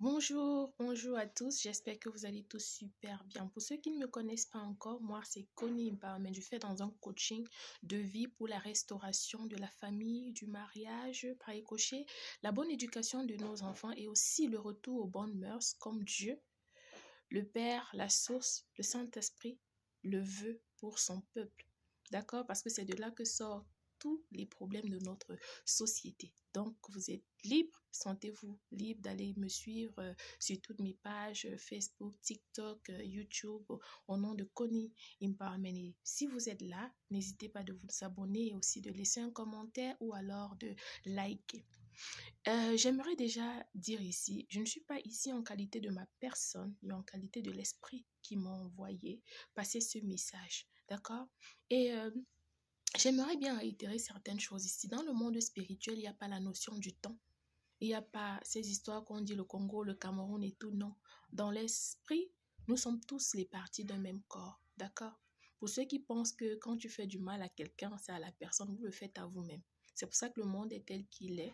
Bonjour à tous, j'espère que vous allez tous super bien. Pour ceux qui ne me connaissent pas encore, moi c'est Connie Empowerment. Je fais dans un coaching de vie pour la restauration de la famille, du mariage, par ricochet, la bonne éducation de nos enfants et aussi le retour aux bonnes mœurs comme Dieu, le Père, la source, le Saint-Esprit, le veut pour son peuple. D'accord? Parce que c'est de là que sortent tous les problèmes de notre société. Donc, vous êtes libre, sentez-vous libre d'aller me suivre sur toutes mes pages Facebook, TikTok, YouTube, au nom de Connie Empowerment. Et si vous êtes là, n'hésitez pas de vous abonner et aussi de laisser un commentaire ou alors de liker. J'aimerais déjà dire ici, je ne suis pas ici en qualité de ma personne, mais en qualité de l'esprit qui m'a envoyé passer ce message, d'accord? Et j'aimerais bien réitérer certaines choses ici. Dans le monde spirituel, il n'y a pas la notion du temps. Il n'y a pas ces histoires qu'on dit le Congo, le Cameroun et tout, non. Dans l'esprit, nous sommes tous les parties d'un même corps, d'accord? Pour ceux qui pensent que quand tu fais du mal à quelqu'un, c'est à la personne, vous le faites à vous-même. C'est pour ça que le monde est tel qu'il est.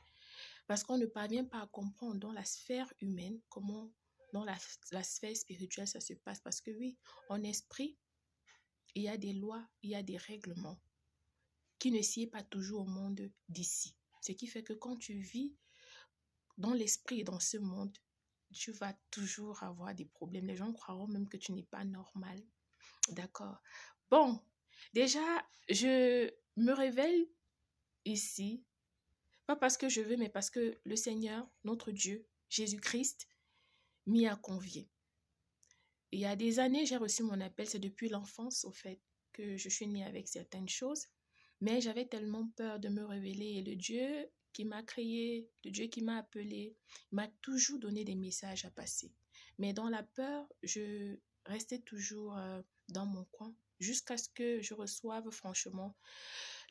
Parce qu'on ne parvient pas à comprendre dans la sphère humaine comment dans la sphère spirituelle ça se passe. Parce que oui, en esprit, il y a des lois, il y a des règlements qui ne sied pas toujours au monde d'ici. Ce qui fait que quand tu vis dans l'esprit et dans ce monde, tu vas toujours avoir des problèmes. Les gens croiront même que tu n'es pas normal. D'accord. Bon, déjà, je me révèle ici, pas parce que je veux, mais parce que le Seigneur, notre Dieu, Jésus-Christ, m'y a convié. Il y a des années, j'ai reçu mon appel, c'est depuis l'enfance, au fait, que je suis née avec certaines choses. Mais j'avais tellement peur de me révéler. Et le Dieu qui m'a créé, le Dieu qui m'a appelé, m'a toujours donné des messages à passer. Mais dans la peur, je restais toujours dans mon coin jusqu'à ce que je reçoive franchement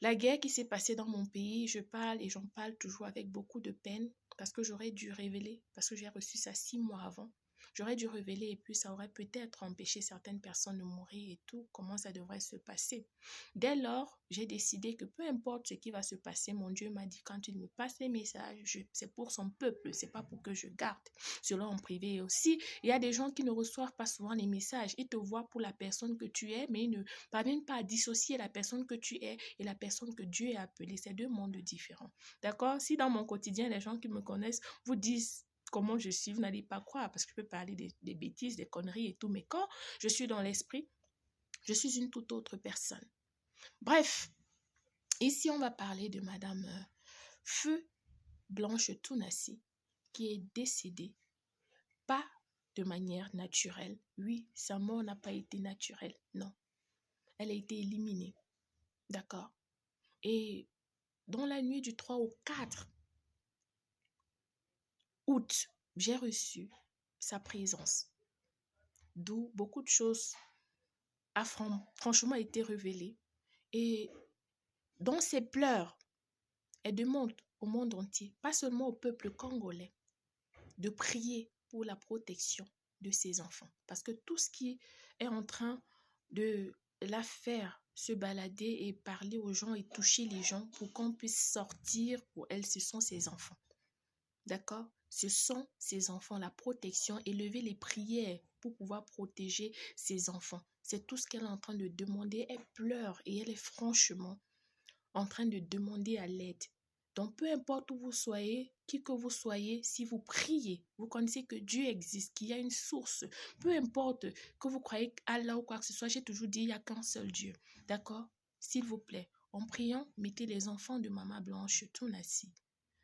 la guerre qui s'est passée dans mon pays. Je parle et j'en parle toujours avec beaucoup de peine parce que j'aurais dû révéler, parce que j'ai reçu ça 6 mois avant. J'aurais dû révéler et puis ça aurait peut-être empêché certaines personnes de mourir et tout, comment ça devrait se passer. Dès lors, j'ai décidé que peu importe ce qui va se passer, mon Dieu m'a dit quand il me passe les messages, c'est pour son peuple, c'est pas pour que je garde cela en privé. Et aussi, il y a des gens qui ne reçoivent pas souvent les messages. Ils te voient pour la personne que tu es, mais ils ne parviennent pas à dissocier la personne que tu es et la personne que Dieu a appelée. C'est deux mondes différents. D'accord? Si dans mon quotidien, les gens qui me connaissent vous disent comment je suis, vous n'allez pas croire parce que je peux parler des bêtises, des conneries et tout, mais quand je suis dans l'esprit, je suis une toute autre personne. Bref, ici on va parler de Madame Feu Blanche Tounassi qui est décédée, pas de manière naturelle. Oui, sa mort n'a pas été naturelle, non. Elle a été éliminée, d'accord? Et dans la nuit du 3 au 4 août, j'ai reçu sa présence, d'où beaucoup de choses a franchement été révélées. Et dans ses pleurs, elle demande au monde entier, pas seulement au peuple congolais, de prier pour la protection de ses enfants. Parce que tout ce qui est en train de la faire se balader et parler aux gens et toucher les gens pour qu'on puisse sortir, pour elle, ce sont ses enfants. D'accord? Ce sont ses enfants, la protection, élever les prières pour pouvoir protéger ses enfants. C'est tout ce qu'elle est en train de demander. Elle pleure et elle est franchement en train de demander à l'aide. Donc, peu importe où vous soyez, qui que vous soyez, si vous priez, vous connaissez que Dieu existe, qu'il y a une source. Peu importe que vous croyez Allah ou quoi que ce soit, j'ai toujours dit, il n'y a qu'un seul Dieu. D'accord? S'il vous plaît, en priant, mettez les enfants de Maman Blanche Tounassi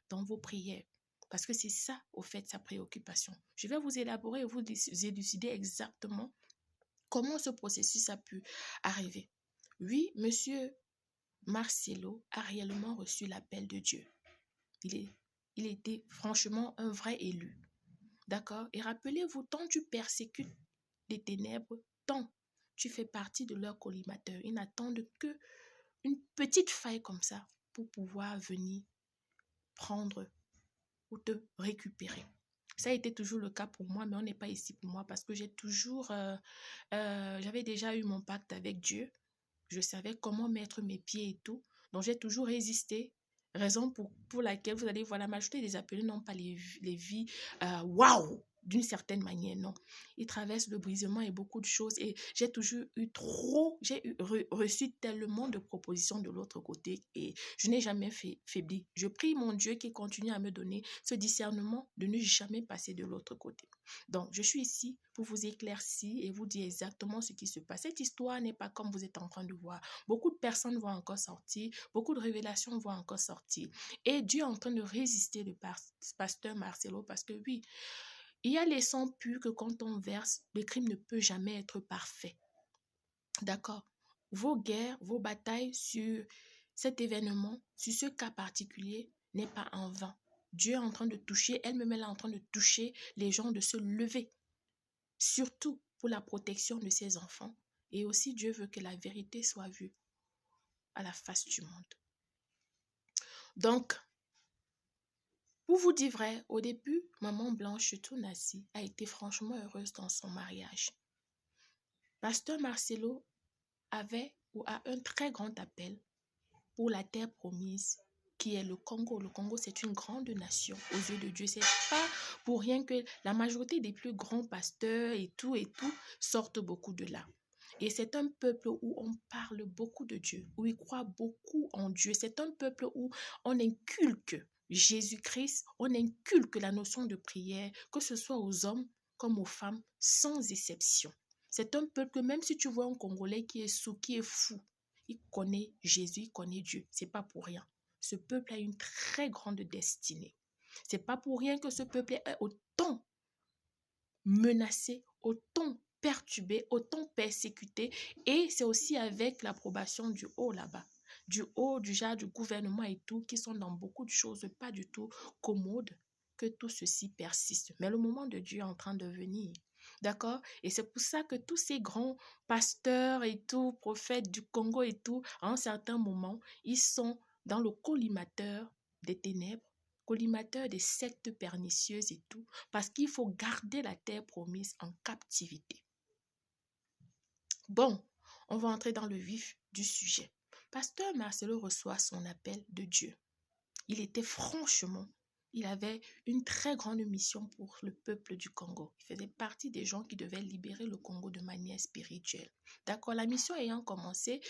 dans vos prières. Parce que c'est ça, au fait, sa préoccupation. Je vais vous élaborer et vous élucider exactement comment ce processus a pu arriver. Oui, monsieur Marcelo a réellement reçu l'appel de Dieu. Il était franchement un vrai élu. D'accord? Et rappelez-vous, tant tu persécutes les ténèbres, tant tu fais partie de leur collimateur. Ils n'attendent que une petite faille comme ça pour pouvoir venir prendre ou te récupérer. Ça a été toujours le cas pour moi, mais on n'est pas ici pour moi parce que j'avais déjà eu mon pacte avec Dieu. Je savais comment mettre mes pieds et tout. Donc, j'ai toujours résisté. Raison pour laquelle vous allez voir la majorité des appelés n'ont pas les vies waouh! d'une certaine manière, non. Il traverse le brisement et beaucoup de choses. Et j'ai toujours eu reçu tellement de propositions de l'autre côté et je n'ai jamais faibli. Je prie mon Dieu qui continue à me donner ce discernement de ne jamais passer de l'autre côté. Donc, je suis ici pour vous éclaircir et vous dire exactement ce qui se passe. Cette histoire n'est pas comme vous êtes en train de voir. Beaucoup de personnes vont encore sortir, beaucoup de révélations vont encore sortir. Et Dieu est en train de résister le pasteur Marcelo parce que oui, il y a les sangs purs que quand on verse, le crime ne peut jamais être parfait. D'accord? Vos guerres, vos batailles sur cet événement, sur ce cas particulier, n'est pas en vain. Dieu est en train de toucher, elle-même elle est en train de toucher les gens de se lever. Surtout pour la protection de ses enfants. Et aussi Dieu veut que la vérité soit vue à la face du monde. Donc, pour vous dire vrai, au début, maman Blanche Tounassi a été franchement heureuse dans son mariage. Pasteur Marcelo avait ou a un très grand appel pour la terre promise qui est le Congo. Le Congo, c'est une grande nation aux yeux de Dieu. C'est pas pour rien que la majorité des plus grands pasteurs et tout sortent beaucoup de là. Et c'est un peuple où on parle beaucoup de Dieu, où ils croient beaucoup en Dieu. C'est un peuple où on inculque Jésus-Christ, on inculque la notion de prière, que ce soit aux hommes comme aux femmes, sans exception. C'est un peuple, même si tu vois un Congolais qui est sourd, qui est fou, il connaît Jésus, il connaît Dieu. C'est pas pour rien. Ce peuple a une très grande destinée. C'est pas pour rien que ce peuple est autant menacé, autant perturbé, autant persécuté. Et c'est aussi avec l'approbation du haut là-bas. Du haut, du gouvernement et tout, qui sont dans beaucoup de choses pas du tout commodes, que tout ceci persiste. Mais le moment de Dieu est en train de venir. D'accord? Et c'est pour ça que tous ces grands pasteurs et tout, prophètes du Congo et tout, à un certain moment, ils sont dans le collimateur des ténèbres, collimateur des sectes pernicieuses et tout, parce qu'il faut garder la terre promise en captivité. Bon, on va entrer dans le vif du sujet. Pasteur Marcelo reçoit son appel de Dieu. Il était franchement, il avait une très grande mission pour le peuple du Congo. Il faisait partie des gens qui devaient libérer le Congo de manière spirituelle. D'accord, la mission ayant commencé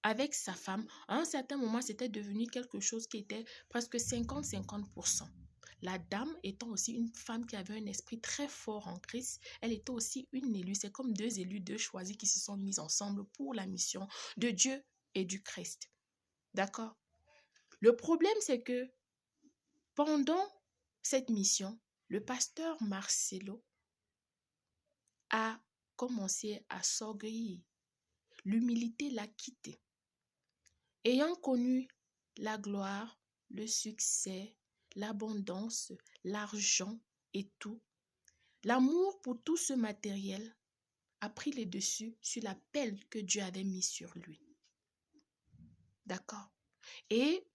avec sa femme, à un certain moment, c'était devenu quelque chose qui était presque 50-50%. La dame étant aussi une femme qui avait un esprit très fort en Christ, elle était aussi une élue. C'est comme deux élus, deux choisis qui se sont mis ensemble pour la mission de Dieu et du Christ. D'accord? Le problème, c'est que pendant cette mission, le pasteur Marcelo a commencé à s'orgueillir. L'humilité l'a quitté. Ayant connu la gloire, le succès, l'abondance, l'argent et tout, l'amour pour tout ce matériel a pris le dessus sur l'appel que Dieu avait mis sur lui. D'accord? Et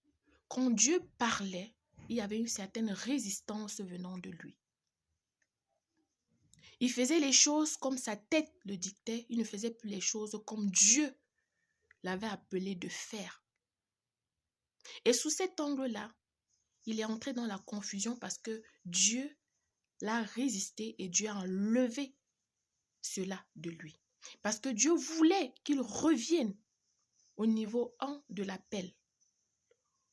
quand Dieu parlait, il y avait une certaine résistance venant de lui. Il faisait les choses comme sa tête le dictait. Il ne faisait plus les choses comme Dieu l'avait appelé de faire. Et sous cet angle-là, il est entré dans la confusion parce que Dieu l'a résisté et Dieu a enlevé cela de lui. Parce que Dieu voulait qu'il revienne au niveau 1 de l'appel,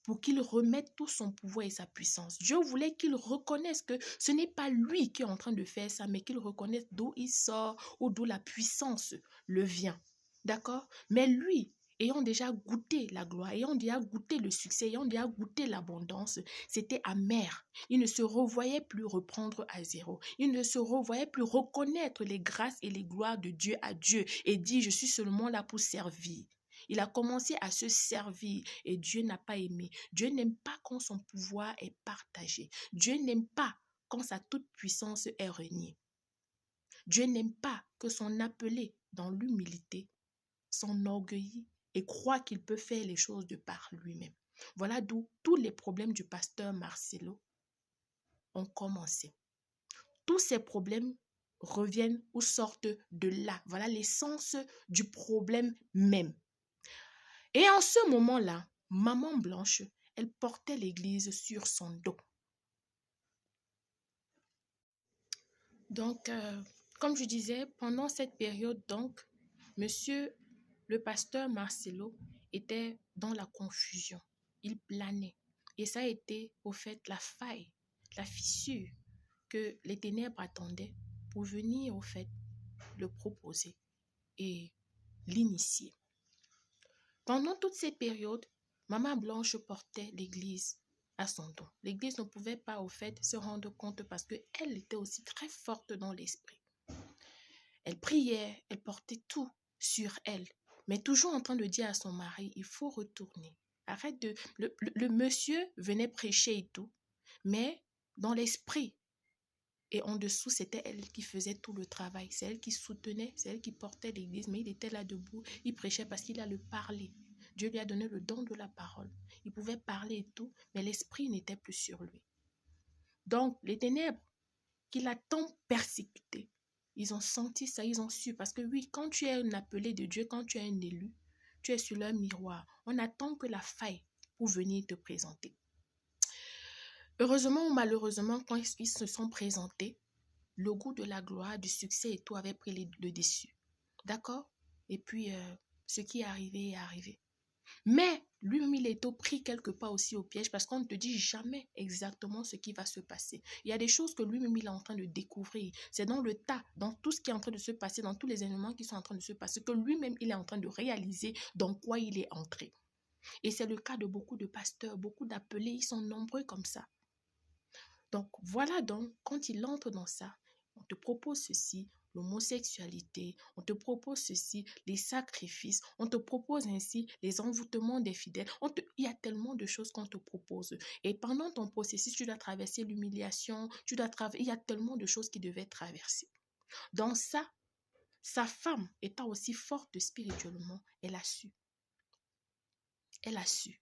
pour qu'il remette tout son pouvoir et sa puissance. Dieu voulait qu'il reconnaisse que ce n'est pas lui qui est en train de faire ça, mais qu'il reconnaisse d'où il sort ou d'où la puissance le vient. D'accord? Mais lui, ayant déjà goûté la gloire, ayant déjà goûté le succès, ayant déjà goûté l'abondance, c'était amer. Il ne se revoyait plus reprendre à zéro. Il ne se revoyait plus reconnaître les grâces et les gloires de Dieu à Dieu et dire, je suis seulement là pour servir. Il a commencé à se servir et Dieu n'a pas aimé. Dieu n'aime pas quand son pouvoir est partagé. Dieu n'aime pas quand sa toute-puissance est reniée. Dieu n'aime pas que son appelé dans l'humilité s'enorgueillit et croit qu'il peut faire les choses de par lui-même. Voilà d'où tous les problèmes du pasteur Marcelo ont commencé. Tous ces problèmes reviennent ou sortent de là. Voilà l'essence du problème même. Et en ce moment-là, maman Blanche, elle portait l'église sur son dos. Donc, comme je disais, pendant cette période, donc, monsieur le pasteur Marcelo était dans la confusion. Il planait. Et ça a été, au fait, la faille, la fissure que les ténèbres attendaient pour venir, au fait, le proposer et l'initier. Pendant toute cette période, Maman Blanche portait l'église à son dos. L'église ne pouvait pas, au fait, se rendre compte parce qu'elle était aussi très forte dans l'esprit. Elle priait, elle portait tout sur elle, mais toujours en train de dire à son mari, il faut retourner. Arrête de... Le monsieur venait prêcher et tout, mais dans l'esprit et en dessous, c'était elle qui faisait tout le travail. C'est elle qui soutenait, c'est elle qui portait l'église, mais il était là debout, il prêchait parce qu'il a le parler. Dieu lui a donné le don de la parole. Il pouvait parler et tout, mais l'esprit n'était plus sur lui. Donc, les ténèbres qu'il a tant persécuté, ils ont senti ça, ils ont su. Parce que oui, quand tu es un appelé de Dieu, quand tu es un élu, tu es sur leur miroir. On attend que la faille pour venir te présenter. Heureusement ou malheureusement, quand ils se sont présentés, le goût de la gloire, du succès et tout avait pris le dessus. D'accord? Et puis, ce qui est arrivé. Mais lui-même, il est pris quelque part aussi au piège parce qu'on ne te dit jamais exactement ce qui va se passer. Il y a des choses que lui-même, il est en train de découvrir. C'est dans le tas, dans tout ce qui est en train de se passer, dans tous les éléments qui sont en train de se passer, que lui-même, il est en train de réaliser dans quoi il est entré. Et c'est le cas de beaucoup de pasteurs, beaucoup d'appelés, ils sont nombreux comme ça. Donc, voilà donc, quand il entre dans ça, on te propose ceci, l'homosexualité, on te propose ceci, les sacrifices, on te propose ainsi les envoûtements des fidèles. Il y a tellement de choses qu'on te propose. Et pendant ton processus, tu dois traverser l'humiliation, il y a tellement de choses qui devaient traverser. Dans ça, sa femme, étant aussi forte spirituellement, elle a su. Elle a su.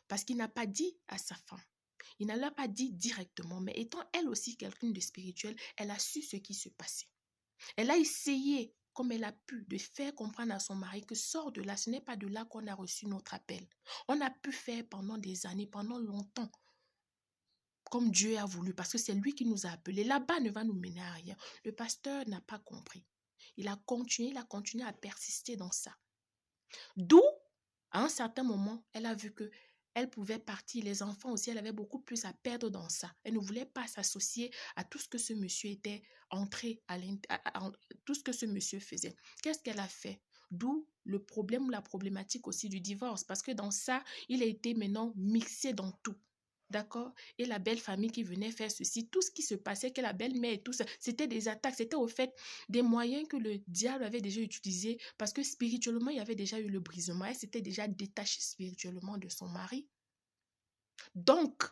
Parce qu'il n'a pas dit à sa femme. Il ne l'a pas dit directement, mais étant elle aussi quelqu'un de spirituel, elle a su ce qui se passait. Elle a essayé, comme elle a pu, de faire comprendre à son mari que sort de là, ce n'est pas de là qu'on a reçu notre appel. On a pu faire pendant des années, pendant longtemps, comme Dieu a voulu, parce que c'est lui qui nous a appelés. Là-bas ne va nous mener à rien. Le pasteur n'a pas compris. Il a continué à persister dans ça. D'où, à un certain moment, elle a vu que elle pouvait partir. Les enfants aussi, elle avait beaucoup plus à perdre dans ça. Elle ne voulait pas s'associer à tout ce que ce monsieur était entré tout ce que ce monsieur faisait. Qu'est-ce qu'elle a fait? D'où le problème ou la problématique aussi du divorce. Parce que dans ça, il a été maintenant mixé dans tout. D'accord? Et la belle famille qui venait faire ceci, tout ce qui se passait, que la belle-mère et tout ça, c'était des attaques, c'était au fait des moyens que le diable avait déjà utilisés parce que spirituellement, il y avait déjà eu le brisement. Elle s'était déjà détachée spirituellement de son mari. Donc,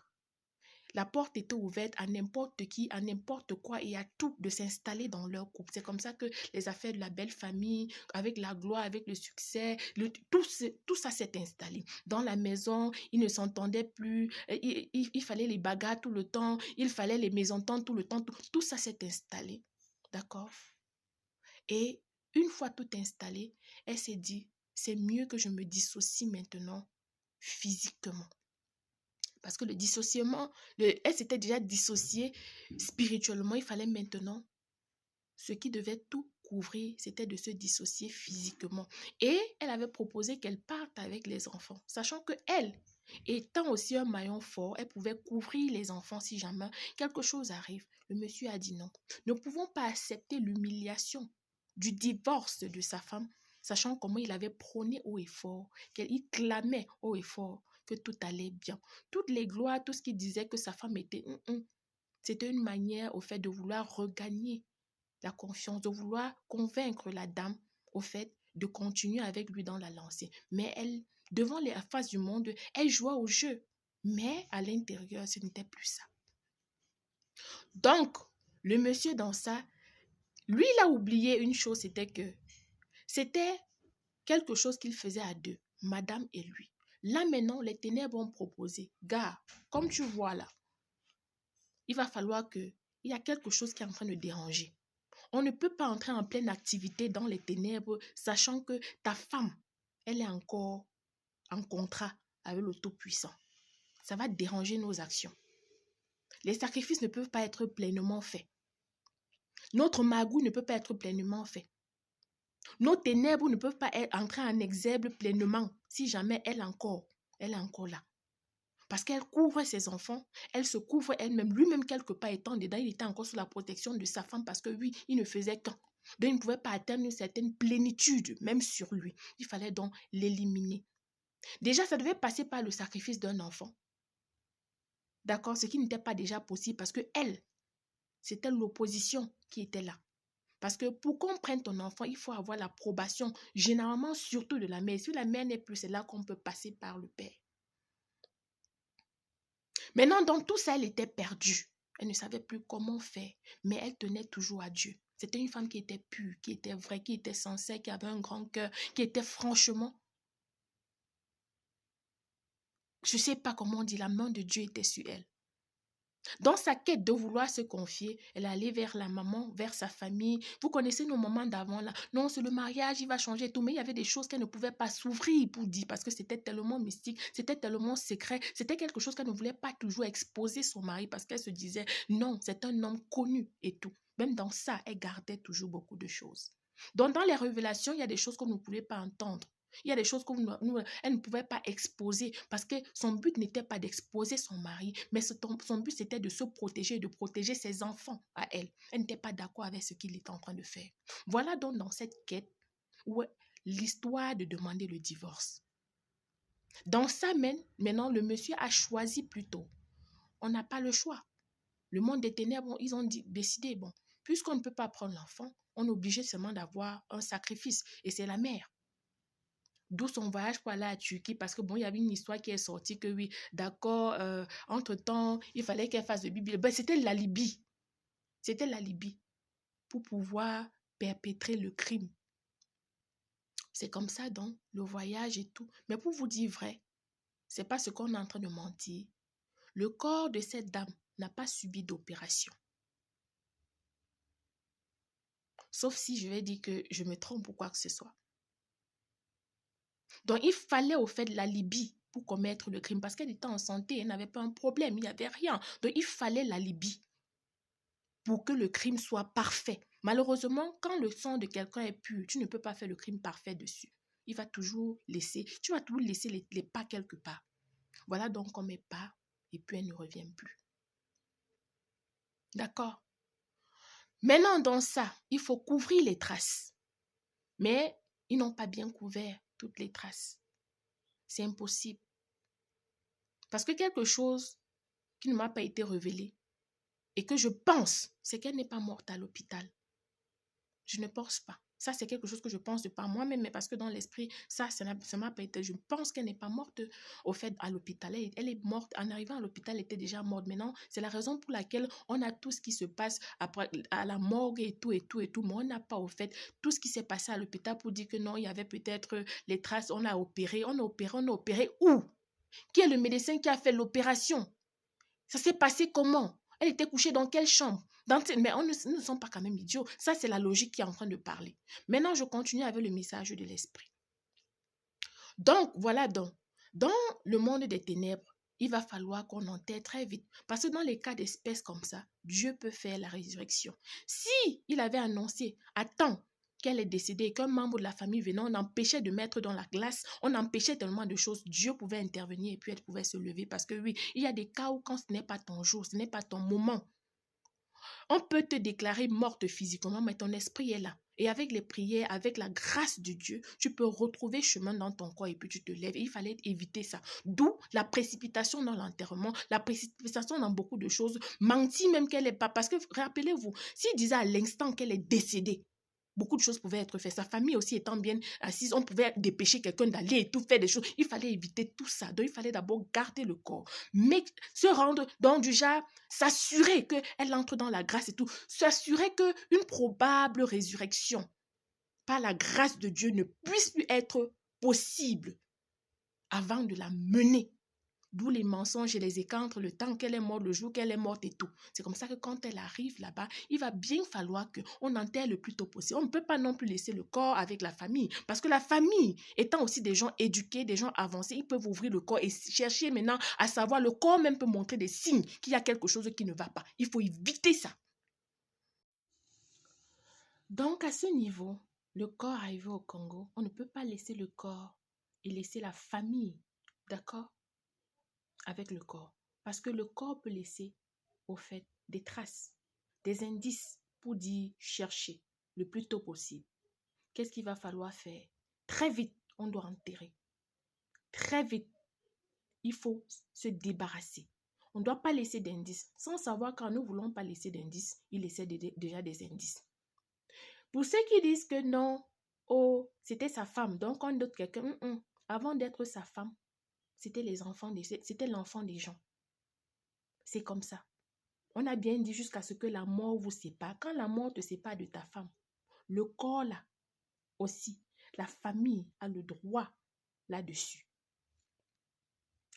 la porte était ouverte à n'importe qui, à n'importe quoi et à tout de s'installer dans leur couple. C'est comme ça que les affaires de la belle famille, avec la gloire, avec le succès, tout ça s'est installé. Dans la maison, ils ne s'entendaient plus, il fallait les bagarres tout le temps, il fallait les mésententes tout le temps, tout ça s'est installé. D'accord? Et une fois tout installé, elle s'est dit, c'est mieux que je me dissocie maintenant physiquement. Parce que le dissociement, elle s'était déjà dissociée spirituellement. Il fallait maintenant, ce qui devait tout couvrir, c'était de se dissocier physiquement. Et elle avait proposé qu'elle parte avec les enfants, sachant que elle, étant aussi un maillon fort, elle pouvait couvrir les enfants si jamais quelque chose arrive. Le monsieur a dit non. Ne pouvons pas accepter l'humiliation du divorce de sa femme, sachant comment il avait prôné haut et fort, qu'il clamait haut et fort que tout allait bien. Toutes les gloires, tout ce qu'il disait que sa femme était... C'était une manière au fait de vouloir regagner la confiance, de vouloir convaincre la dame au fait de continuer avec lui dans la lancée. Mais elle, devant la face du monde, elle jouait au jeu. Mais à l'intérieur, ce n'était plus ça. Donc, le monsieur dans ça, lui, il a oublié une chose, c'était que c'était quelque chose qu'il faisait à deux, madame et lui. Là maintenant, les ténèbres ont proposé, gars, comme tu vois là, il va falloir que, il y a quelque chose qui est en train de déranger. On ne peut pas entrer en pleine activité dans les ténèbres, sachant que ta femme, elle est encore en contrat avec le Tout-Puissant. Ça va déranger nos actions. Les sacrifices ne peuvent pas être pleinement faits. Notre magouille ne peut pas être pleinement fait. Nos ténèbres ne peuvent pas entrer en exergue pleinement si jamais elle est encore là. Parce qu'elle couvre ses enfants, elle se couvre elle-même. Lui-même, quelque part étant dedans, il était encore sous la protection de sa femme parce que oui, il ne faisait qu'un. Donc, il ne pouvait pas atteindre une certaine plénitude, même sur lui. Il fallait donc l'éliminer. Déjà, ça devait passer par le sacrifice d'un enfant. D'accord? Ce qui n'était pas déjà possible parce que elle, c'était l'opposition qui était là. Parce que pour qu'on prenne ton enfant, il faut avoir l'approbation, généralement surtout de la mère. Si la mère n'est plus, c'est là qu'on peut passer par le père. Maintenant, dans tout ça, elle était perdue. Elle ne savait plus comment faire, mais elle tenait toujours à Dieu. C'était une femme qui était pure, qui était vraie, qui était sincère, qui avait un grand cœur, qui était franchement, je ne sais pas comment on dit, la main de Dieu était sur elle. Dans sa quête de vouloir se confier, elle allait vers la maman, vers sa famille. Vous connaissez nos moments d'avant là. Non, c'est le mariage, il va changer tout. Mais il y avait des choses qu'elle ne pouvait pas s'ouvrir pour dire parce que c'était tellement mystique, c'était tellement secret. C'était quelque chose qu'elle ne voulait pas toujours exposer son mari parce qu'elle se disait non, c'est un homme connu et tout. Même dans ça, elle gardait toujours beaucoup de choses. Donc dans les révélations, il y a des choses qu'on ne pouvait pas entendre. Il y a des choses qu'elle ne pouvait pas exposer parce que son but n'était pas d'exposer son mari, mais son but c'était de se protéger, de protéger ses enfants à elle. Elle n'était pas d'accord avec ce qu'il était en train de faire. Voilà donc dans cette quête où l'histoire de demander le divorce. Dans ça, maintenant, le monsieur a choisi plutôt. On n'a pas le choix. Le monde des ténèbres, ils ont décidé, bon, puisqu'on ne peut pas prendre l'enfant, on est obligé seulement d'avoir un sacrifice et c'est la mère. D'où son voyage pour aller à Turquie parce que bon, il y avait une histoire qui est sortie que oui, d'accord, entre-temps, il fallait qu'elle fasse le Bible. Ben, c'était la Libye. C'était la Libye pour pouvoir perpétrer le crime. C'est comme ça donc, le voyage et tout. Mais pour vous dire vrai, c'est pas ce qu'on est en train de mentir. Le corps de cette dame n'a pas subi d'opération. Sauf si je vais dire que je me trompe ou quoi que ce soit. Donc, il fallait au fait de la Libye pour commettre le crime parce qu'elle était en santé, elle n'avait pas un problème, il n'y avait rien. Donc, il fallait la Libye pour que le crime soit parfait. Malheureusement, quand le sang de quelqu'un est pur, tu ne peux pas faire le crime parfait dessus. Il va toujours laisser, tu vas toujours laisser les pas quelque part. Voilà donc comme elle part et puis elle ne revient plus. D'accord? Maintenant, dans ça, il faut couvrir les traces. Mais ils n'ont pas bien couvert toutes les traces. C'est impossible. Parce que quelque chose qui ne m'a pas été révélé et que je pense, c'est qu'elle n'est pas morte à l'hôpital. Je ne pense pas. Ça, c'est quelque chose que je pense de par moi-même, mais parce que dans l'esprit, ça m'a pas été. Je pense qu'elle n'est pas morte au fait à l'hôpital. Elle est morte, en arrivant à l'hôpital, elle était déjà morte. Maintenant, c'est la raison pour laquelle on a tout ce qui se passe après, à la morgue et tout, mais on n'a pas au fait tout ce qui s'est passé à l'hôpital pour dire que non, il y avait peut-être les traces, on a opéré où? Qui est le médecin qui a fait l'opération? Ça s'est passé comment? Elle était couchée dans quelle chambre? Mais nous ne sommes pas quand même idiots. Ça, c'est la logique qui est en train de parler. Maintenant, je continue avec le message de l'esprit. Donc, voilà donc. Dans le monde des ténèbres, il va falloir qu'on enterre très vite. Parce que dans les cas d'espèces comme ça, Dieu peut faire la résurrection. Si il avait annoncé à temps qu'elle est décédée et qu'un membre de la famille venant, on empêchait de mettre dans la glace, on empêchait tellement de choses, Dieu pouvait intervenir et puis elle pouvait se lever parce que oui, il y a des cas où quand ce n'est pas ton jour, ce n'est pas ton moment, on peut te déclarer morte physiquement, mais ton esprit est là. Et avec les prières, avec la grâce de Dieu, tu peux retrouver chemin dans ton corps et puis tu te lèves. Et il fallait éviter ça. D'où la précipitation dans l'enterrement, la précipitation dans beaucoup de choses. Mentir même qu'elle n'est pas. Parce que rappelez-vous, s'il disait à l'instant qu'elle est décédée, beaucoup de choses pouvaient être faites. Sa famille aussi étant bien assise, on pouvait dépêcher quelqu'un d'aller et tout faire des choses. Il fallait éviter tout ça. Donc, il fallait d'abord garder le corps. Mais se rendre dans du genre, s'assurer qu'elle entre dans la grâce et tout. S'assurer qu'une probable résurrection, par la grâce de Dieu, ne puisse plus être possible avant de la mener. D'où les mensonges et les écarts entre le temps qu'elle est morte, le jour qu'elle est morte et tout. C'est comme ça que quand elle arrive là-bas, il va bien falloir qu'on enterre le plus tôt possible. On ne peut pas non plus laisser le corps avec la famille. Parce que la famille, étant aussi des gens éduqués, des gens avancés, ils peuvent ouvrir le corps et chercher maintenant à savoir, le corps même peut montrer des signes qu'il y a quelque chose qui ne va pas. Il faut éviter ça. Donc, à ce niveau, le corps arrivé au Congo, on ne peut pas laisser le corps et laisser la famille, d'accord, avec le corps. Parce que le corps peut laisser, au fait, des traces, des indices pour dire chercher le plus tôt possible. Qu'est-ce qu'il va falloir faire? Très vite, on doit enterrer. Très vite, il faut se débarrasser. On ne doit pas laisser d'indices. Sans savoir quand nous ne voulons pas laisser d'indices, il laissait déjà des indices. Pour ceux qui disent que non, oh, c'était sa femme, donc on doute quelqu'un, avant d'être sa femme, c'était l'enfant des gens. C'est comme ça. On a bien dit jusqu'à ce que la mort vous sépare. Quand la mort te sépare de ta femme, le corps là aussi, la famille a le droit là-dessus.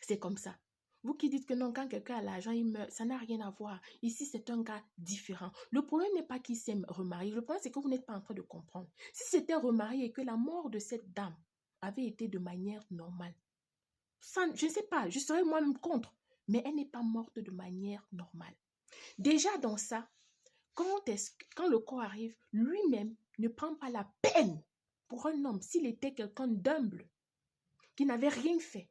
C'est comme ça. Vous qui dites que non, quand quelqu'un a l'argent, il meurt, ça n'a rien à voir. Ici, c'est un cas différent. Le problème n'est pas qu'il s'est remarié. Le problème, c'est que vous n'êtes pas en train de comprendre. Si c'était remarié et que la mort de cette dame avait été de manière normale, ça, je ne sais pas, je serais moi-même contre. Mais elle n'est pas morte de manière normale. Déjà dans ça, quand le corps arrive, lui-même ne prend pas la peine pour un homme, s'il était quelqu'un d'humble, qui n'avait rien fait.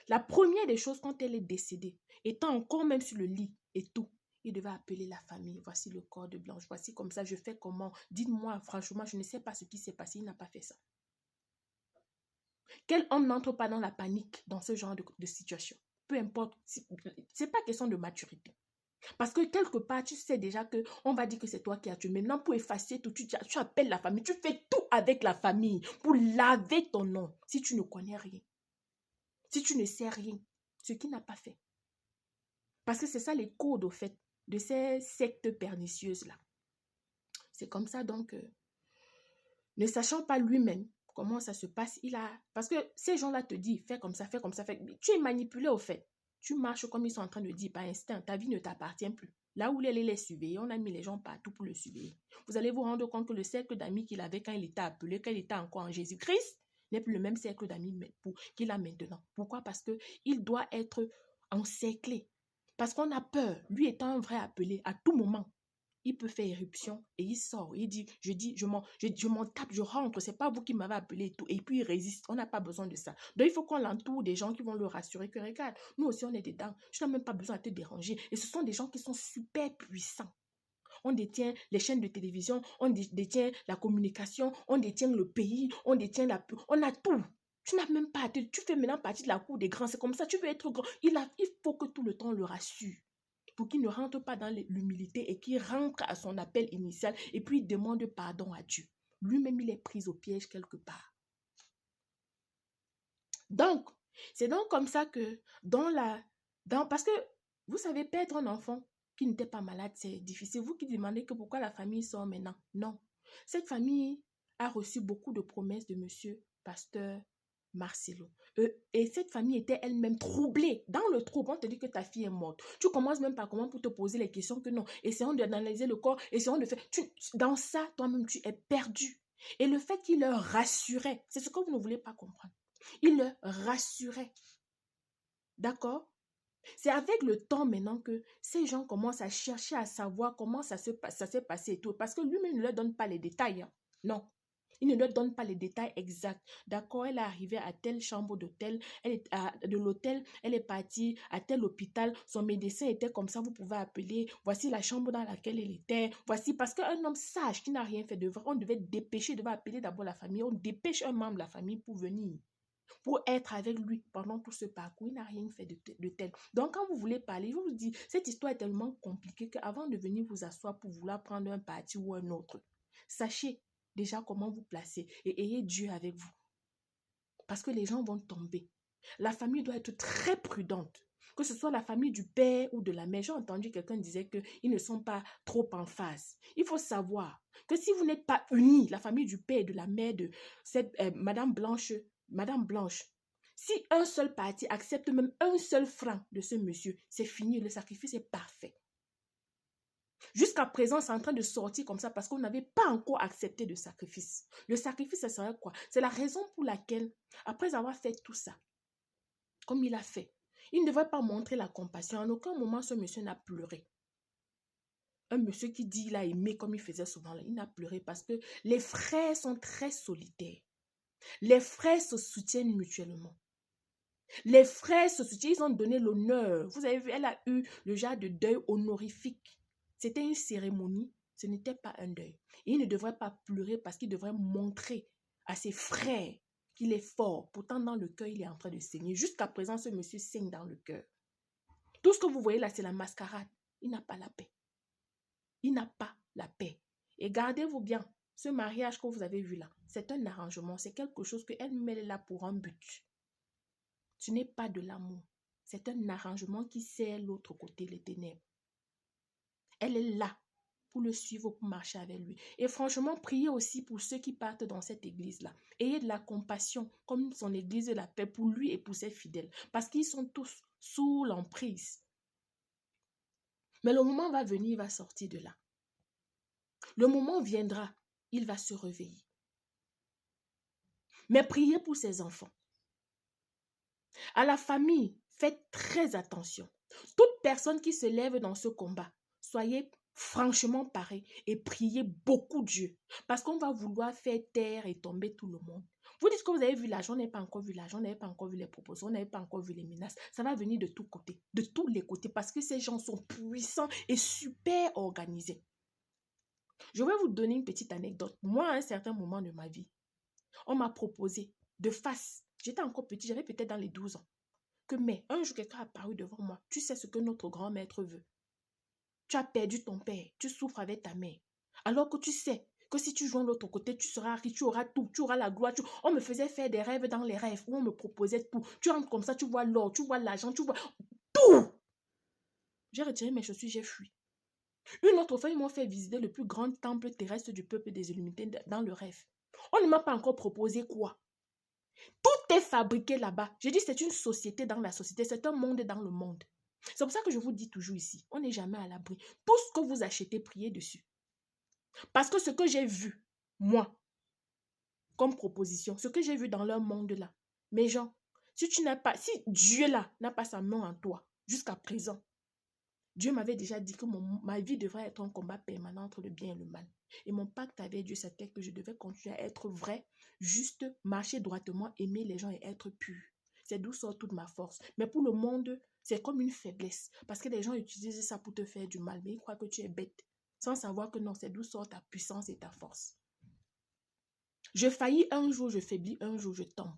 La première des choses, quand elle est décédée, étant encore même sur le lit et tout, il devait appeler la famille. Voici le corps de Blanche. Voici comme ça, je fais comment. Dites-moi, franchement, je ne sais pas ce qui s'est passé. Il n'a pas fait ça. Quel homme n'entre pas dans la panique dans ce genre de situation? Peu importe. C'est pas question de maturité. Parce que quelque part, tu sais déjà que on va dire que c'est toi qui as tué. Maintenant, pour effacer tout, tu appelles la famille. Tu fais tout avec la famille pour laver ton nom si tu ne connais rien. Si tu ne sais rien, ce qu'il n'a pas fait. Parce que c'est ça les codes, au fait, de ces sectes pernicieuses-là. C'est comme ça, donc, ne sachant pas lui-même comment ça se passe, parce que ces gens-là te disent, fais comme ça, fais comme ça, fais... Tu es manipulé, au fait. Tu marches comme ils sont en train de dire, par instinct, ta vie ne t'appartient plus. Là où il allait les surveiller, on a mis les gens partout pour le surveiller. Vous allez vous rendre compte que le cercle d'amis qu'il avait quand il était appelé, quand il était encore en Jésus-Christ, n'est plus le même cercle d'amis qu'il a maintenant. Pourquoi? Parce qu'il doit être encerclé. Parce qu'on a peur, lui étant un vrai appelé, à tout moment, il peut faire éruption et il sort. Il dit, je m'en tape, je rentre, c'est pas vous qui m'avez appelé et tout. Et puis il résiste, on n'a pas besoin de ça. Donc il faut qu'on l'entoure des gens qui vont le rassurer que regarde, nous aussi on est dedans, je n'ai même pas besoin de te déranger. Et ce sont des gens qui sont super puissants. On détient les chaînes de télévision, on détient la communication, on détient le pays, on détient on a tout. Tu n'as même pas, tu fais maintenant partie de la cour des grands, c'est comme ça, tu veux être grand. Il faut que tout le temps on le rassure pour qu'il ne rentre pas dans l'humilité et qu'il rentre à son appel initial et puis il demande pardon à Dieu. Lui-même, il est pris au piège quelque part. Donc, c'est donc comme ça que parce que, vous savez, perdre un enfant qui n'était pas malade, c'est difficile. Vous qui demandez que pourquoi la famille sort maintenant. Non. Cette famille a reçu beaucoup de promesses de monsieur pasteur Marcelo. Et cette famille était elle-même troublée. Dans le trouble, on te dit que ta fille est morte. Tu commences même par comment pour te poser les questions que non. Essayons d'analyser le corps, essayons de faire... dans ça, toi-même, tu es perdu. Et le fait qu'il leur rassurait, c'est ce que vous ne voulez pas comprendre. Il leur rassurait. D'accord? C'est avec le temps maintenant que ces gens commencent à chercher à savoir comment ça s'est passé et tout. Parce que lui-même ne leur donne pas les détails. Hein. Non. Il ne leur donne pas les détails exacts. D'accord, elle est arrivée à telle chambre d'hôtel, de l'hôtel, elle est partie à tel hôpital, son médecin était comme ça, vous pouvez appeler, voici la chambre dans laquelle elle était, voici, parce qu'un homme sage qui n'a rien fait de vrai, on devait dépêcher, devait appeler d'abord la famille, on dépêche un membre de la famille pour venir, pour être avec lui pendant tout ce parcours. Il n'a rien fait de tel. Donc, quand vous voulez parler, je vous dis, cette histoire est tellement compliquée qu'avant de venir vous asseoir pour vouloir prendre un parti ou un autre, sachez déjà comment vous placer et ayez Dieu avec vous. Parce que les gens vont tomber. La famille doit être très prudente. Que ce soit la famille du père ou de la mère. J'ai entendu quelqu'un disait qu'ils ne sont pas trop en phase. Il faut savoir que si vous n'êtes pas unis, la famille du père et de la mère de cette Madame Blanche, si un seul parti accepte même un seul franc de ce monsieur, c'est fini, le sacrifice est parfait. Jusqu'à présent, c'est en train de sortir comme ça parce qu'on n'avait pas encore accepté de sacrifice. Le sacrifice, ça serait quoi? C'est la raison pour laquelle, après avoir fait tout ça, comme il a fait, il ne devrait pas montrer la compassion. En aucun moment, ce monsieur n'a pleuré. un monsieur qui dit il a aimé comme il faisait souvent, là, il n'a pleuré parce que les frères sont très solitaires. Les frères se soutiennent mutuellement. Les frères se soutiennent, ils ont donné l'honneur. Vous avez vu, elle a eu le genre de deuil honorifique. C'était une cérémonie, ce n'était pas un deuil. Et il ne devrait pas pleurer parce qu'il devrait montrer à ses frères qu'il est fort. Pourtant, dans le cœur, il est en train de saigner. Jusqu'à présent, ce monsieur saigne dans le cœur. Tout ce que vous voyez là, c'est la mascarade. Il n'a pas la paix. Il n'a pas la paix. Et gardez-vous bien, ce mariage que vous avez vu là, c'est un arrangement. C'est quelque chose qu'elle met là pour un but. Ce n'est pas de l'amour. C'est un arrangement qui sert l'autre côté, les ténèbres. Elle est là pour le suivre, pour marcher avec lui. Et franchement, priez aussi pour ceux qui partent dans cette église-là. Ayez de la compassion, comme son église de la paix, pour lui et pour ses fidèles. Parce qu'ils sont tous sous l'emprise. Mais le moment va venir, il va sortir de là. Le moment viendra, il va se réveiller. Mais priez pour ses enfants. À la famille, faites très attention. Toute personne qui se lève dans ce combat, soyez franchement parés et priez beaucoup Dieu. Parce qu'on va vouloir faire taire et tomber tout le monde. Vous dites que vous avez vu l'argent, on n'avez pas encore vu l'argent, on n'avez pas encore vu les propositions, on n'avez pas encore vu les menaces. Ça va venir de tous côtés, de tous les côtés, parce que ces gens sont puissants et super organisés. Je vais vous donner une petite anecdote. Moi, à un certain moment de ma vie, on m'a proposé de face. J'étais encore petit, j'avais peut-être dans les 12 ans. Mais un jour, quelqu'un a apparu devant moi. Tu sais ce que notre grand-maître veut. Tu as perdu ton père, tu souffres avec ta mère. Alors que tu sais que si tu joues de l'autre côté, tu seras riche, tu auras tout, tu auras la gloire. On me faisait faire des rêves dans les rêves où on me proposait tout. Tu rentres comme ça, tu vois l'or, tu vois l'argent, tu vois tout. J'ai retiré mes chaussures, j'ai fui. Une autre fois, ils m'ont fait visiter le plus grand temple terrestre du peuple des Illuminés dans le rêve. On ne m'a pas encore proposé quoi. Tout est fabriqué là-bas. Je dis c'est une société dans la société, c'est un monde dans le monde. C'est pour ça que je vous dis toujours ici, on n'est jamais à l'abri. Tout ce que vous achetez, priez dessus. Parce que ce que j'ai vu, moi, comme proposition, ce que j'ai vu dans leur monde là, mes gens, si Dieu là n'a pas sa main en toi, jusqu'à présent, Dieu m'avait déjà dit que ma vie devrait être un combat permanent entre le bien et le mal. Et mon pacte avec Dieu, c'était que je devais continuer à être vrai, juste, marcher droitement, aimer les gens et être pur. C'est d'où sort toute ma force. Mais pour le monde, c'est comme une faiblesse. Parce que les gens utilisent ça pour te faire du mal. Mais ils croient que tu es bête. Sans savoir que non, c'est d'où sort ta puissance et ta force. Je faillis un jour, je faiblis un jour, je tombe.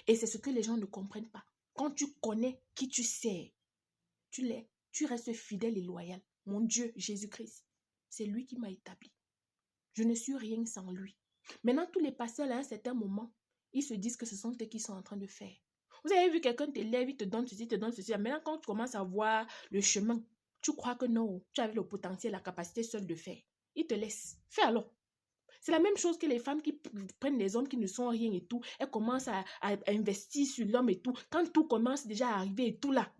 Et c'est ce que les gens ne comprennent pas. Quand tu connais qui tu sais, tu restes fidèle et loyal. Mon Dieu, Jésus-Christ, c'est lui qui m'a établi. Je ne suis rien sans lui. Maintenant, tous les pasteurs, à un certain moment, ils se disent que ce sont eux qui sont en train de faire. Vous avez vu quelqu'un te lève, il te donne ceci, il te donne ceci. Maintenant, quand tu commences à voir le chemin, tu crois que non, tu avais le potentiel, la capacité seule de faire. Il te laisse. Fais alors. C'est la même chose que les femmes qui prennent les hommes qui ne sont rien et tout. Elles commencent à investir sur l'homme et tout. Quand tout commence déjà à arriver et tout là,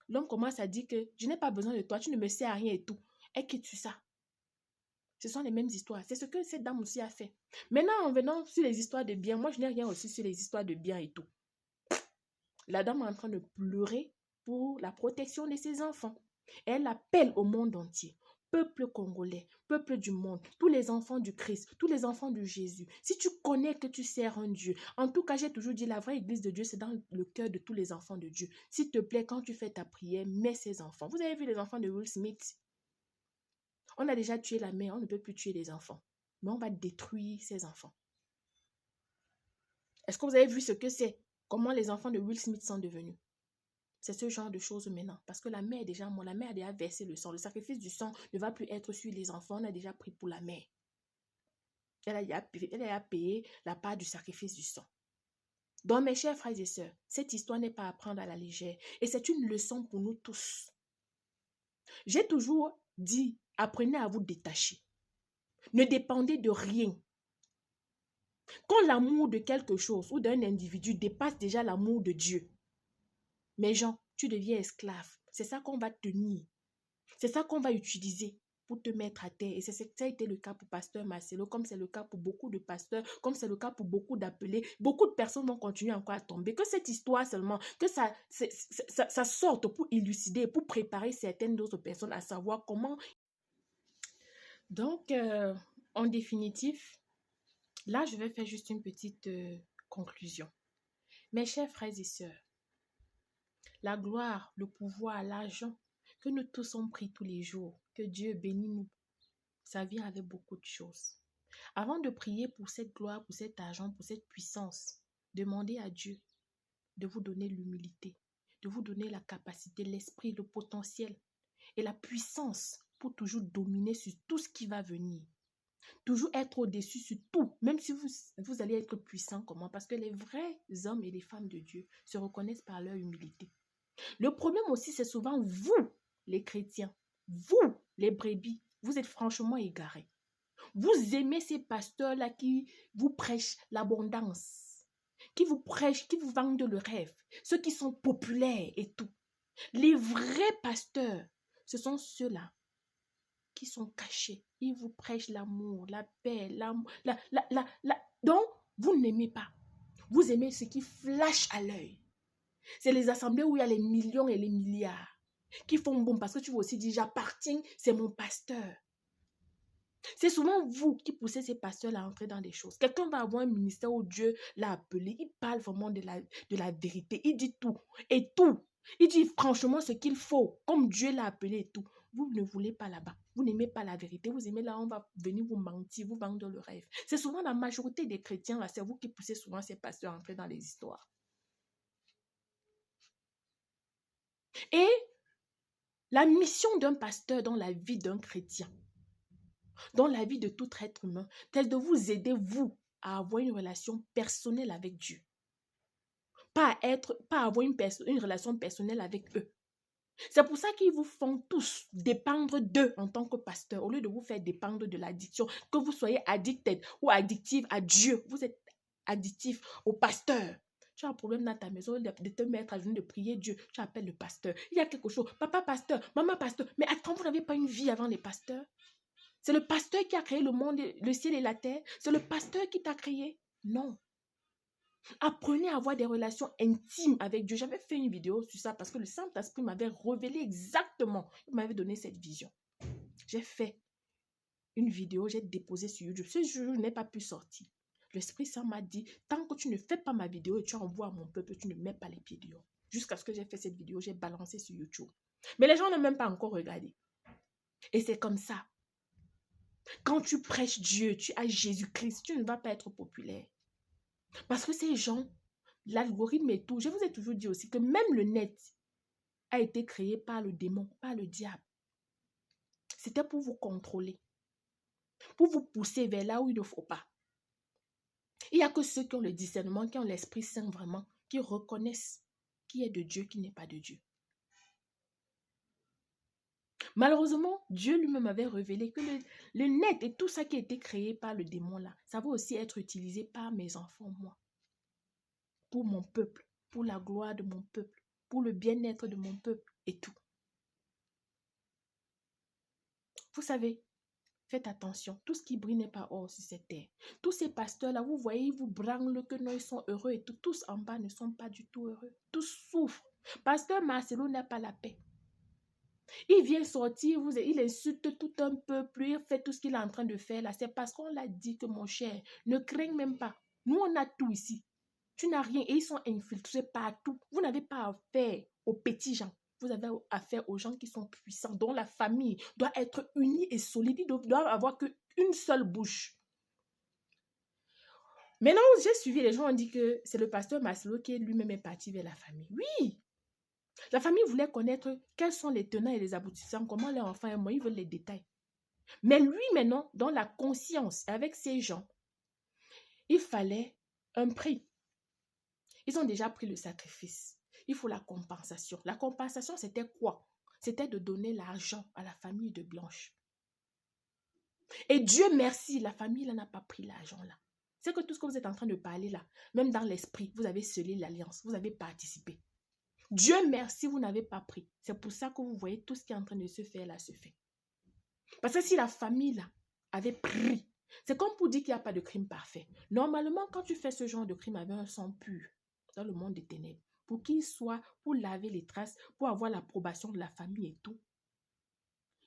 l'homme commence à dire que je n'ai pas besoin de toi, tu ne me sers à rien et tout. Et que tu ça. Ce sont les mêmes histoires. C'est ce que cette dame aussi a fait. Maintenant, en venant sur les histoires de bien, moi je n'ai rien aussi sur les histoires de bien et tout. La dame est en train de pleurer pour la protection de ses enfants. Elle appelle au monde entier. Peuple congolais, peuple du monde, tous les enfants du Christ, tous les enfants de Jésus. Si tu connais que tu sers un Dieu, en tout cas, j'ai toujours dit, la vraie église de Dieu, c'est dans le cœur de tous les enfants de Dieu. S'il te plaît, quand tu fais ta prière, mets ces enfants. Vous avez vu les enfants de Will Smith? On a déjà tué la mère, on ne peut plus tuer les enfants. Mais on va détruire ces enfants. Est-ce que vous avez vu ce que c'est? Comment les enfants de Will Smith sont devenus? C'est ce genre de choses maintenant. Parce que la mère est déjà morte, la mère a déjà versé le sang. Le sacrifice du sang ne va plus être sur les enfants. On a déjà pris pour la mère. Elle a payé la part du sacrifice du sang. Donc, mes chers frères et sœurs, cette histoire n'est pas à prendre à la légère. Et c'est une leçon pour nous tous. J'ai toujours dit, apprenez à vous détacher. Ne dépendez de rien. Quand l'amour de quelque chose ou d'un individu dépasse déjà l'amour de Dieu, mes gens, tu deviens esclave. C'est ça qu'on va tenir. C'est ça qu'on va utiliser. pour te mettre à terre. Et ça a été le cas pour pasteur Marcelo, comme c'est le cas pour beaucoup de pasteurs, comme c'est le cas pour beaucoup d'appelés. Beaucoup de personnes vont continuer encore à tomber. Que cette histoire seulement, que ça sorte pour élucider, pour préparer certaines autres personnes à savoir comment. Donc, en définitive, là, je vais faire juste une petite conclusion. Mes chers frères et sœurs, la gloire, le pouvoir, l'argent que nous tous on prie tous les jours, que Dieu bénisse nous, ça vient avec beaucoup de choses. Avant de prier pour cette gloire, pour cet argent, pour cette puissance, demandez à Dieu de vous donner l'humilité, de vous donner la capacité, l'esprit, le potentiel et la puissance pour toujours dominer sur tout ce qui va venir. Toujours être au-dessus sur tout, même si vous allez être puissant comment? Parce que les vrais hommes et les femmes de Dieu se reconnaissent par leur humilité. Le problème aussi, c'est souvent vous, les chrétiens, vous, les brebis, vous êtes franchement égarés. Vous aimez ces pasteurs-là qui vous prêchent l'abondance, qui vous prêchent, qui vous vendent le rêve, ceux qui sont populaires et tout. Les vrais pasteurs, ce sont ceux-là qui sont cachés. Ils vous prêchent l'amour, la paix, l'amour, donc, vous n'aimez pas. Vous aimez ce qui flash à l'œil. C'est les assemblées où il y a les millions et les milliards qui font bon parce que tu vas aussi dire, j'appartiens, c'est mon pasteur. C'est souvent vous qui poussez ces pasteurs à entrer dans des choses. Quelqu'un va avoir un ministère où Dieu l'a appelé. Il parle vraiment de la vérité. Il dit tout et tout. Il dit franchement ce qu'il faut, comme Dieu l'a appelé et tout. Vous ne voulez pas là-bas. Vous n'aimez pas la vérité. Vous aimez là, on va venir vous mentir, vous vendre le rêve. C'est souvent la majorité des chrétiens, là, c'est vous qui poussez souvent ces pasteurs à entrer dans les histoires. Et la mission d'un pasteur dans la vie d'un chrétien, dans la vie de tout être humain, c'est de vous aider, vous, à avoir une relation personnelle avec Dieu. Pas avoir une relation personnelle avec eux. C'est pour ça qu'ils vous font tous dépendre d'eux en tant que pasteur, au lieu de vous faire dépendre de l'addiction, que vous soyez addicted ou addictive à Dieu. Vous êtes addictif au pasteur. Tu as un problème dans ta maison, de te mettre à genoux, de prier Dieu. Tu appelles le pasteur. Il y a quelque chose. Papa pasteur, maman pasteur. Mais attends, vous n'avez pas une vie avant les pasteurs? C'est le pasteur qui a créé le monde, le ciel et la terre. C'est le pasteur qui t'a créé. Non. Apprenez à avoir des relations intimes avec Dieu. J'avais fait une vidéo sur ça parce que le Saint-Esprit m'avait révélé exactement. Il m'avait donné cette vision. J'ai fait une vidéo, j'ai déposé sur YouTube. Ce jour, je n'ai pas pu sortir. L'Esprit Saint m'a dit, tant que tu ne fais pas ma vidéo et tu envoies à mon peuple, tu ne mets pas les pieds dehors. Jusqu'à ce que j'ai fait cette vidéo, j'ai balancé sur YouTube. Mais les gens n'ont même pas encore regardé. Et c'est comme ça. Quand tu prêches Dieu, tu as Jésus-Christ, tu ne vas pas être populaire. Parce que ces gens, l'algorithme et tout, je vous ai toujours dit aussi que même le net a été créé par le démon, par le diable. C'était pour vous contrôler, pour vous pousser vers là où il ne faut pas. Il n'y a que ceux qui ont le discernement, qui ont l'Esprit Saint vraiment, qui reconnaissent qui est de Dieu, qui n'est pas de Dieu. Malheureusement, Dieu lui-même avait révélé que le net et tout ça qui a été créé par le démon là, ça va aussi être utilisé par mes enfants, moi. Pour mon peuple, pour la gloire de mon peuple, pour le bien-être de mon peuple et tout. Vous savez, faites attention, tout ce qui brille n'est pas or sur cette terre. Tous ces pasteurs-là, vous voyez, ils vous branlent que non, ils sont heureux et tout. Tous en bas ne sont pas du tout heureux. Tous souffrent. Pasteur Marcelo n'a pas la paix. Il vient sortir, il insulte tout un peuple, il fait tout ce qu'il est en train de faire là. C'est parce qu'on l'a dit que mon cher, ne craigne même pas. Nous, on a tout ici. Tu n'as rien et ils sont infiltrés partout. Vous n'avez pas affaire aux petits gens. Vous avez affaire aux gens qui sont puissants, dont la famille doit être unie et solide. Ils doivent avoir qu'une seule bouche. Maintenant, j'ai suivi, les gens ont dit que c'est le pasteur Marcelo qui lui-même est parti vers la famille. Oui! La famille voulait connaître quels sont les tenants et les aboutissants, comment les enfants et moi, ils veulent les détails. Mais lui, maintenant, dans la conscience, avec ces gens, il fallait un prix. Ils ont déjà pris le sacrifice. Il faut la compensation. La compensation, c'était quoi? C'était de donner l'argent à la famille de Blanche. Et Dieu merci, la famille n'a pas pris l'argent là. C'est que tout ce que vous êtes en train de parler là, même dans l'esprit, vous avez scellé l'alliance, vous avez participé. Dieu merci, vous n'avez pas pris. C'est pour ça que vous voyez tout ce qui est en train de se faire là se fait. Parce que si la famille là avait pris, c'est comme pour dire qu'il n'y a pas de crime parfait. Normalement, quand tu fais ce genre de crime avec un sang pur dans le monde des ténèbres, pour qu'il soit, pour laver les traces, pour avoir l'approbation de la famille et tout,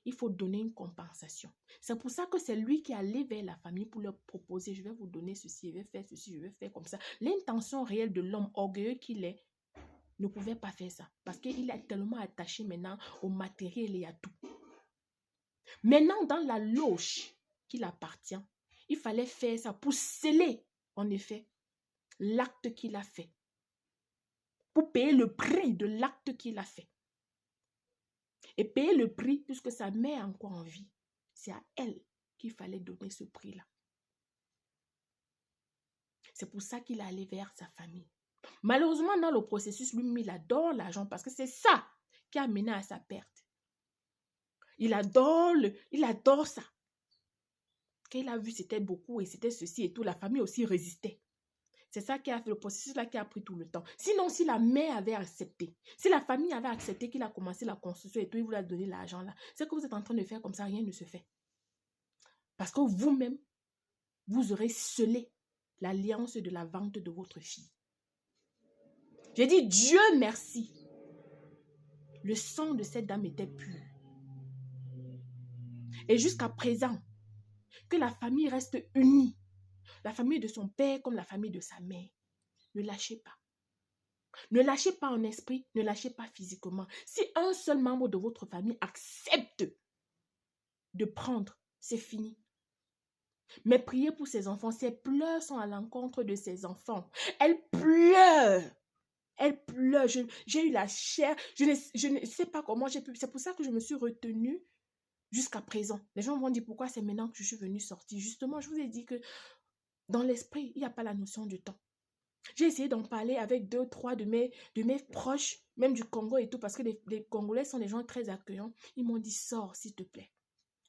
il faut donner une compensation. C'est pour ça que c'est lui qui est allé vers la famille pour leur proposer, je vais vous donner ceci, je vais faire ceci, je vais faire comme ça. L'intention réelle de l'homme orgueilleux qu'il est ne pouvait pas faire ça parce qu'il est tellement attaché maintenant au matériel et à tout. Maintenant, dans la loge qu'il appartient, il fallait faire ça pour sceller, en effet, l'acte qu'il a fait. Pour payer le prix de l'acte qu'il a fait. Et payer le prix, puisque sa mère est encore en vie, c'est à elle qu'il fallait donner ce prix-là. C'est pour ça qu'il est allé vers sa famille. Malheureusement, dans le processus, lui, il adore l'argent parce que c'est ça qui a mené à sa perte. Il adore ça. Quand il a vu c'était beaucoup et c'était ceci et tout, la famille aussi résistait. C'est ça qui a fait le processus là qui a pris tout le temps. Sinon, si la mère avait accepté, si la famille avait accepté qu'il a commencé la construction et tout, il vous a donné l'argent là, c'est que vous êtes en train de faire comme ça, rien ne se fait. Parce que vous-même, vous aurez scellé l'alliance de la vente de votre fille. J'ai dit Dieu merci. Le sang de cette dame était pur. Et jusqu'à présent, que la famille reste unie. La famille de son père comme la famille de sa mère. Ne lâchez pas. Ne lâchez pas en esprit, ne lâchez pas physiquement. Si un seul membre de votre famille accepte de prendre, c'est fini. Mais priez pour ses enfants. Ses pleurs sont à l'encontre de ses enfants. Elle pleure. Elle pleure. J'ai eu la chair. Je ne sais pas comment j'ai pu. C'est pour ça que je me suis retenue jusqu'à présent. Les gens vont dire pourquoi c'est maintenant que je suis venue sortir. Justement, je vous ai dit que dans l'esprit, il n'y a pas la notion du temps. J'ai essayé d'en parler avec 2, 3 de mes proches, même du Congo et tout, parce que les Congolais sont des gens très accueillants. Ils m'ont dit, sors s'il te plaît.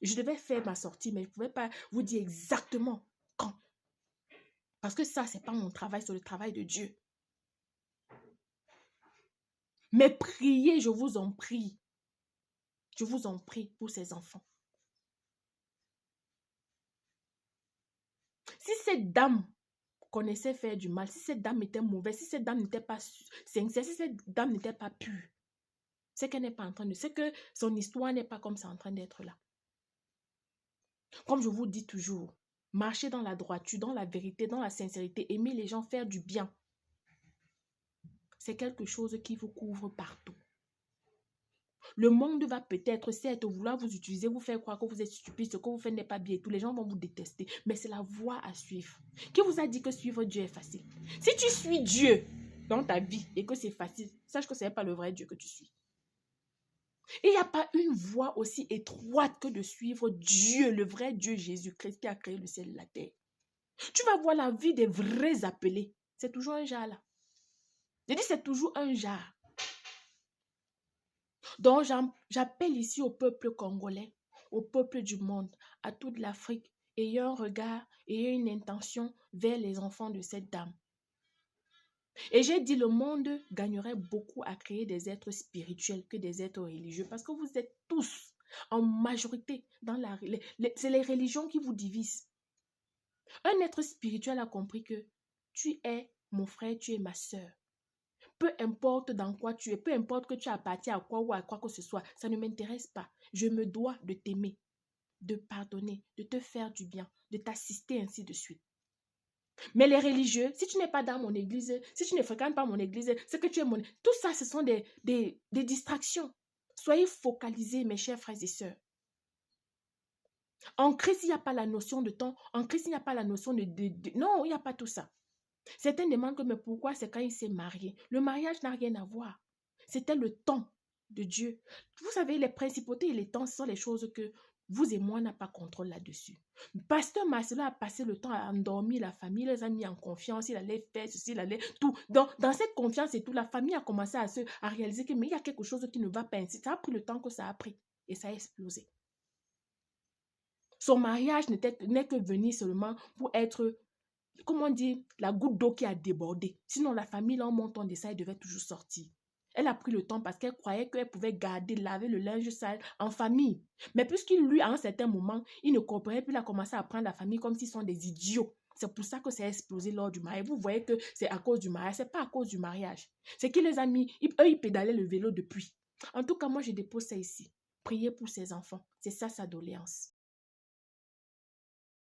Je devais faire ma sortie, mais je ne pouvais pas vous dire exactement quand. Parce que ça, ce n'est pas mon travail, c'est le travail de Dieu. Mais priez, je vous en prie. Je vous en prie pour ces enfants. Si cette dame connaissait faire du mal, si cette dame était mauvaise, si cette dame n'était pas sincère, si cette dame n'était pas pure, c'est qu'elle n'est pas en train de... C'est que son histoire n'est pas comme ça en train d'être là. Comme je vous dis toujours, marchez dans la droiture, dans la vérité, dans la sincérité, aimez les gens, faire du bien. C'est quelque chose qui vous couvre partout. Le monde va peut-être, certes, vouloir vous utiliser, vous faire croire que vous êtes stupide, ce que vous faites n'est pas bien et tout. Les gens vont vous détester. Mais c'est la voie à suivre. Qui vous a dit que suivre Dieu est facile? Si tu suis Dieu dans ta vie et que c'est facile, sache que ce n'est pas le vrai Dieu que tu suis. Il n'y a pas une voie aussi étroite que de suivre Dieu, le vrai Dieu Jésus-Christ qui a créé le ciel et la terre. Tu vas voir la vie des vrais appelés. C'est toujours un jar là. Je dis c'est toujours un jar. Donc j'appelle ici au peuple congolais, au peuple du monde, à toute l'Afrique, ayez un regard, ayez une intention vers les enfants de cette dame. Et j'ai dit le monde gagnerait beaucoup à créer des êtres spirituels que des êtres religieux parce que vous êtes tous en majorité dans c'est les religions qui vous divisent. Un être spirituel a compris que tu es mon frère, tu es ma soeur. Peu importe dans quoi tu es, peu importe que tu appartiens à quoi ou à quoi que ce soit, ça ne m'intéresse pas. Je me dois de t'aimer, de pardonner, de te faire du bien, de t'assister, ainsi de suite. Mais les religieux, si tu n'es pas dans mon église, si tu ne fréquentes pas mon église, c'est que tu es mon... Tout ça, ce sont des distractions. Soyez focalisés, mes chers frères et sœurs. En Christ, il n'y a pas la notion de temps. En Christ, il n'y a pas la notion de... Non, il n'y a pas tout ça. Certains demandent que, mais pourquoi c'est quand il s'est marié? Le mariage n'a rien à voir. C'était le temps de Dieu. Vous savez, les principautés et les temps, ce sont les choses que vous et moi n'a pas contrôle là-dessus. Pasteur Marcelo a passé le temps à endormir la famille, il les a mis en confiance, il allait faire ceci, il allait tout. Dans cette confiance et tout, la famille a commencé à réaliser que mais il y a quelque chose qui ne va pas ainsi. Ça a pris le temps que ça a pris et ça a explosé. Son mariage n'est que venu seulement pour être... Comment dire, la goutte d'eau qui a débordé. Sinon, la famille, là, en montant de ça, elle devait toujours sortir. Elle a pris le temps parce qu'elle croyait qu'elle pouvait garder, laver le linge sale en famille. Mais puisqu'il, lui, à un certain moment, il ne comprenait plus, il a commencé à prendre la famille comme s'ils sont des idiots. C'est pour ça que c'est explosé lors du mariage. Vous voyez que c'est à cause du mariage. C'est pas à cause du mariage. C'est qu'il les a mis, eux, ils pédalaient le vélo depuis. En tout cas, moi, je dépose ça ici. Priez pour ses enfants. C'est ça sa doléance.